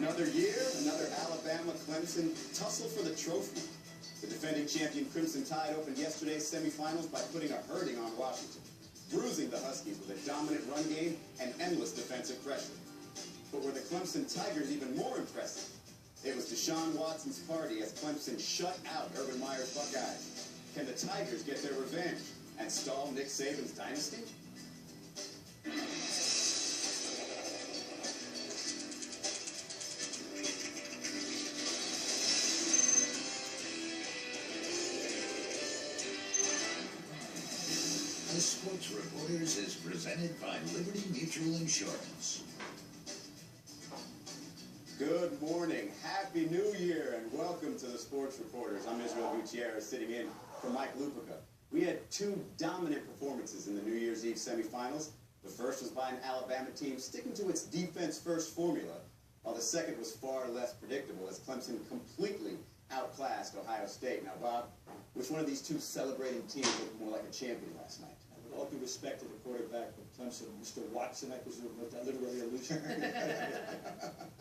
Another year, another Alabama-Clemson tussle for the trophy. The defending champion Crimson Tide opened yesterday's semifinals by putting a hurting on Washington, bruising the Huskies with a dominant run game and endless defensive pressure. But were the Clemson Tigers even more impressive? It was Deshaun Watson's party as Clemson shut out Urban Meyer's Buckeyes. Can the Tigers get their revenge and stall Nick Saban's dynasty? The Sports Reporters is presented by Liberty Mutual Insurance. Good morning, Happy New Year, and welcome to the Sports Reporters. I'm Israel Gutierrez, sitting in for Mike Lupica. We had two dominant performances in the New Year's Eve semifinals. The first was by an Alabama team sticking to its defense-first formula, while the second was far less predictable as Clemson completely outclassed Ohio State. Now, Bob, which one of these two celebrating teams looked more like a champion last night? With all due respect to the quarterback of Clemson, Mr. Watson, I presume, with that literary allusion.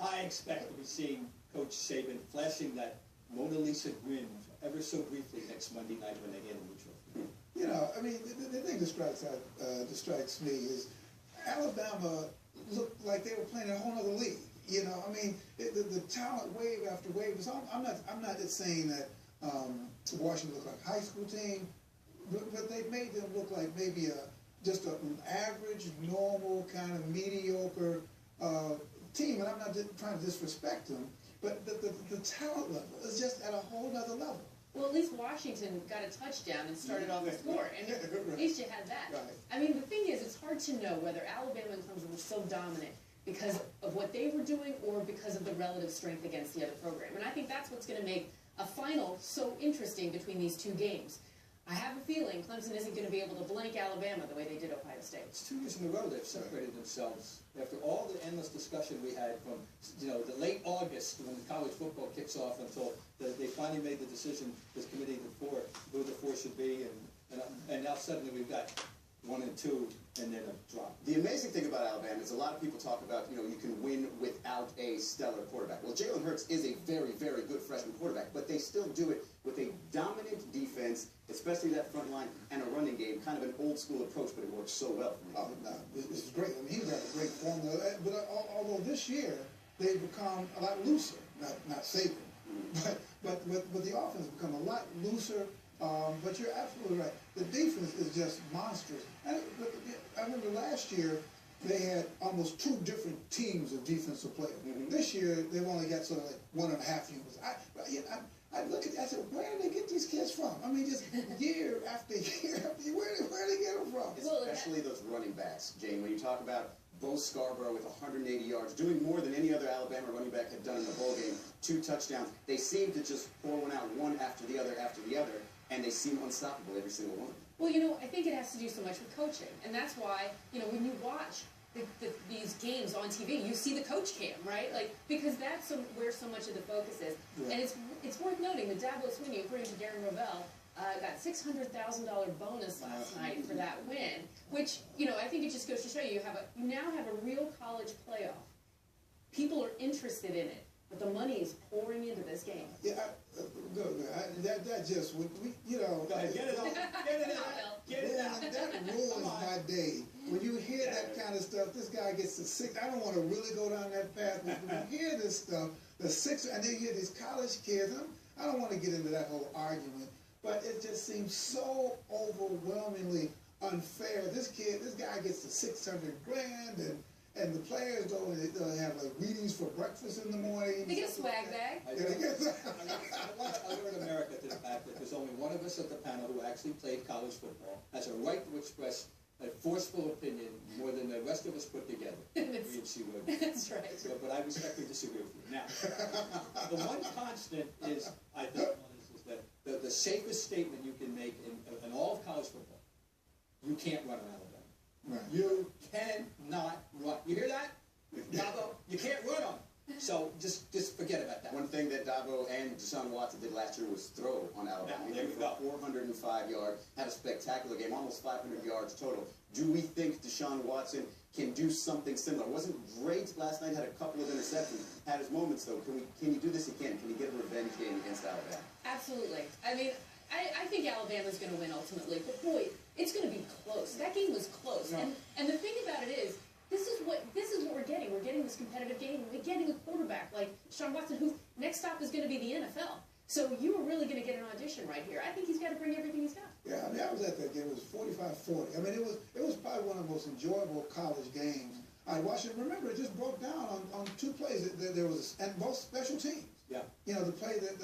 I expect to be seeing Coach Saban flashing that Mona Lisa grin ever so briefly next Monday night when they hand him the trophy. You know, I mean, the thing that strikes me is Alabama looked like they were playing a whole other league. You know, I mean, the talent wave after wave. I'm not just saying that Washington looked like a high school team, but they made them look like maybe just an average, normal, kind of mediocre team. And I'm not trying to disrespect them, but the talent level is just at a whole other level. Well, at least Washington got a touchdown and started off the score. And at least you had that. Right. I mean, the thing is, it's hard to know whether Alabama and Clemson were so dominant because of what they were doing or because of the relative strength against the other program. And I think that's what's going to make a final so interesting between these two games. I have a feeling Clemson isn't going to be able to blank Alabama the way they did Ohio State. It's 2 years in a row they've separated themselves. After all the endless discussion we had from, the late August when the college football kicks off until they finally made the decision, this committee, who the four should be, and now suddenly we've got 1 and 2 and then a drop. The amazing thing about Alabama is a lot of people talk about, you can win without a stellar quarterback. Well, Jalen Hurts is a very, very good freshman quarterback, but they still do it with a dominant defense, especially that front line, and a running game, kind of an old-school approach, but it works so well for me. No, this is great. I mean, he's got a great formula. But although this year they've become a lot looser, not safer, but the offense has become a lot looser. But you're absolutely right. The defense is just monstrous. I remember last year they had almost 2 different teams of defensive players. This year they've only got sort of like 1.5 units. I look at it, I said, where do they get these kids from? I mean, just year after year after year, where do they get them from? Especially those running backs, Jane. When you talk about Bo Scarborough with 180 yards, doing more than any other Alabama running back had done in the bowl game, 2 touchdowns. They seem to just pour one out, one after the other, and they seem unstoppable, every single one. Well, I think it has to do so much with coaching. And that's why, when you watch these games on TV, you see the coach cam, right? Like, because that's where so much of the focus is. Yeah. And it's worth noting that Dabo Swinney, according to Darren Rovell, got $600,000 bonus last night for that win, which, I think it just goes to show you now have a real college playoff. People are interested in it, but the money is pouring into this game. Yeah, that just would, Go ahead, get it out. Get it out. That ruins my day. When you hear that kind of stuff, this guy gets the 6. I don't want to really go down that path, but when you hear this stuff, the 6, and then you hear these college kids, I don't want to get into that whole argument, but it just seems so overwhelmingly unfair. This guy gets the $600,000, and the players go and they have like readings for breakfast in the morning. They get a swag bag. I want to alert America to the fact that there's only one of us at the panel who actually played college football, has a right to express a forceful opinion more than the rest of us put together. That's right. So, but I respectfully disagree with you. Now, the one constant is, I think, is that the safest statement you can make in all of college football, you can't run an Alabama. Right. You cannot run. You hear that? Dabo, you can't run them. So just forget about that. One thing that Dabo and Deshaun Watson did last year was throw on Alabama. Yeah, there you go. 405 yards, had a spectacular game, almost 500 yards total. Do we think Deshaun Watson can do something similar? Wasn't great last night, had a couple of interceptions, had his moments though. Can he do this again? Can he get a revenge game against Alabama? Absolutely. I mean, I think Alabama's going to win ultimately, but boy, it's going to be close. That game was close, No. and the thing about it is, this is what we're getting. We're getting this competitive game. We're getting a quarterback like Deshaun Watson, who next stop is going to be the NFL. So you are really going to get an audition right here. I think he's got to bring everything he's got. Yeah, I mean, I was at that game. It was 45-40. I mean, it was probably one of the most enjoyable college games I watched. It. Remember, it just broke down on two plays. There was and both special teams. Yeah. You know, the play that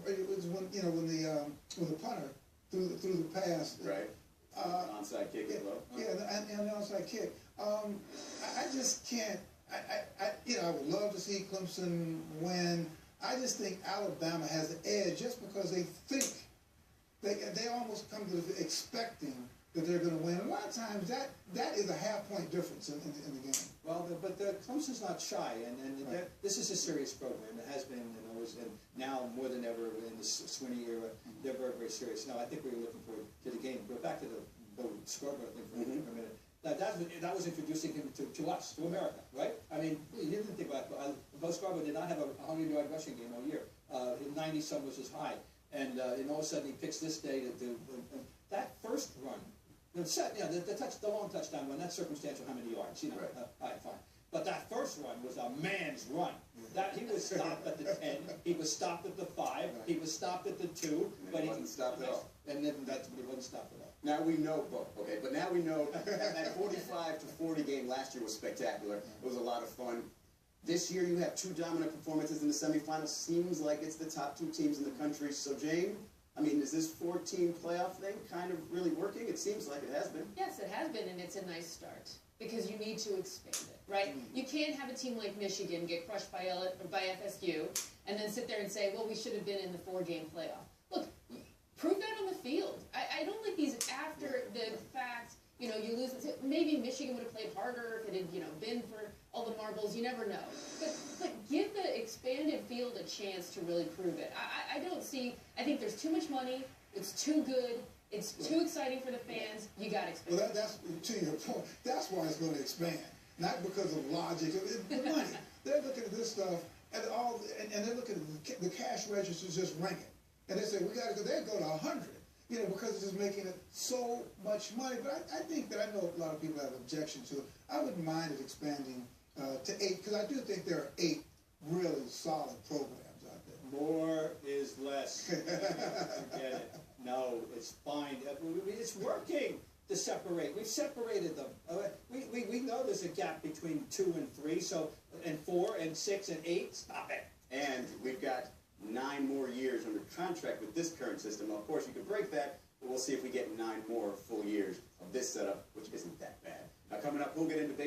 it was when the punter threw the pass. Right. Onside kick as well. Yeah, and the onside kick. I just can't. I would love to see Clemson win. I just think Alabama has the edge just because they think they almost come to expecting that they're going to win. A lot of times that is a half-point difference in the game. Well, but Clemson's not shy, and Right. this is a serious program. It has been and always, and now more than ever in the Swinney era, they're very, very serious. Now, I think we were looking forward to the game. Go back to the Scarborough thing for a minute. That was introducing him to us, to America, right? I mean, you didn't think about it. Bo Scarborough did not have a 100-yard rushing game all year. 90-some was his high. And all of a sudden he picks this day to do that first run. The long touchdown run, that's circumstantial how many yards, you know. Right. All right, fine. But that first run was a man's run. That he was stopped at the 10, he was stopped at the 5, he was stopped at the 2, But he wasn't stopped at all. And then he wasn't stopped at all. Now we know, but now we know that 45-40 game last year was spectacular. It was a lot of fun. This year you have two dominant performances in the semifinals. Seems like it's the top two teams in the country. So, Jane, I mean, is this 4-team playoff thing kind of really working? It seems like it has been. Yes, it has been, and it's a nice start because you need to expand it, right? You can't have a team like Michigan get crushed by FSU and then sit there and say, well, we should have been in the 4-game playoff. Look, prove that on the field. I don't like these after the fact, you lose it. Maybe Michigan would have played harder if it had, been for all the marbles. You never know. But give the expanded field a chance to really prove it. I think there's too much money. It's too good. It's too exciting for the fans. You got to expand. Well, that's to your point. That's why it's going to expand, not because of logic. The money. They're looking at this stuff and they're looking at the cash registers just ringing, and they say we got to go. They go to 100. Because it's just making it so much money. But I think that I know a lot of people have an objection to it. I wouldn't mind it expanding to 8, because I do think there are 8 really solid programs out there. More is less. Forget it. No, it's fine. It's working to separate. We've separated them. We know there's a gap between 2 and 3, and 4 and 6 and 8. Stop it. And we've got 9 more years under contract with this current system. Of course, you could break that, but we'll see if we get 9 more full years of this setup, which isn't that bad. Now, coming up, we'll get into